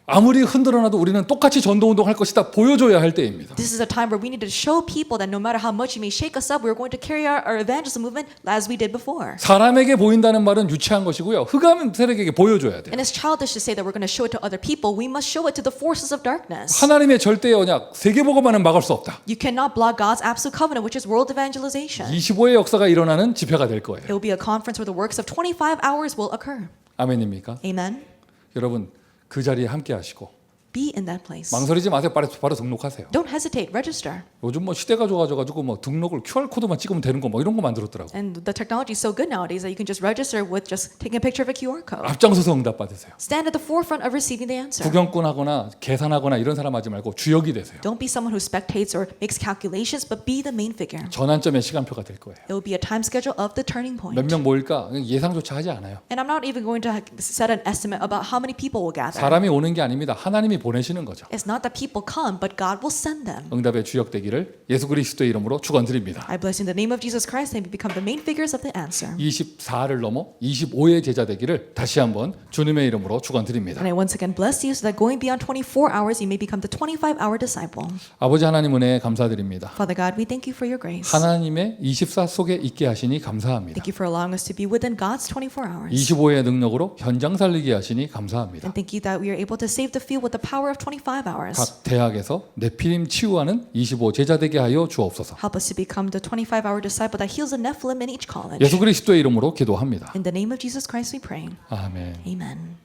아무리 흔들어놔도 우리는 똑같이 전도운동 할 것이다 보여줘야 할 때입니다. This is a time where we need to show people that no matter how much you may shake us up, we're going to carry our evangelism movement as we did before. 사람에게 보인다는 말은 유치한 것이고요. 흑암 세력에게 보여줘야 돼요. And it's childish to say that we're going to show it to other people. We must show it to the forces of darkness. 하나님의 절대의 언약, 세계복음만은 막을 수 없다. You cannot block God's absolute covenant, which is world evangelization. 25의 역사가 일어나는 집회가 될 거예요. It will be a conference where the works of 25 hours will occur. 아멘입니까? Amen. 여러분 그 자리에 함께 하시고 Be in that place. 망설이지 마세요. 바로 등록하세요. Don't hesitate. Register. 요즘 시대가 좋아져가지고 등록을 QR 코드만 찍으면 되는 거 이런 거 만들었더라고. And the technology is so good nowadays that you can just register with just taking a picture of a QR code. 앞장서서 응답 받으세요. Stand at the forefront of receiving the answer. 구경꾼하거나 계산하거나 이런 사람 하지 말고 주역이 되세요. Don't be someone who spectates or makes calculations, but be the main figure. 전환점의 시간표가 될 거예요. It will be a time schedule of the turning point. 몇 명 모일까 예상조차 하지 않아요. And I'm not even going to set an estimate about how many people will gather. 사람이 오는 게 아닙니다. 하나님이 보내시는 거죠. It's not that people come, but God will send them. 응답의 주역 되기를 예수 그리스도의 이름으로 축원드립니다. I bless you in the name of Jesus Christ and become the main figures of the answer. 24를 넘어 25의 제자 되기를 다시 한번 주님의 이름으로 축원드립니다. And I once again bless you so that going beyond 24 hours, you may become the 25-hour disciple. 아버지 하나님 은혜에 감사드립니다. Father God, we thank you for your grace. 하나님의 24 속에 있게 하시니 감사합니다. Thank you for allowing us to be within God's 24 hours. 25의 능력으로 현장 살리게 하시니 감사합니다. And thank you that we are able to save the field with the power of 25 hours. 각 대학에서 네피림 치유하는 25 제자 되게 하여 주옵소서. Help us to become the 25-hour disciple that heals the Nephilim in each college. 예수 그리스도의 이름으로 기도합니다. In the name of Jesus Christ we pray. 아멘. Amen.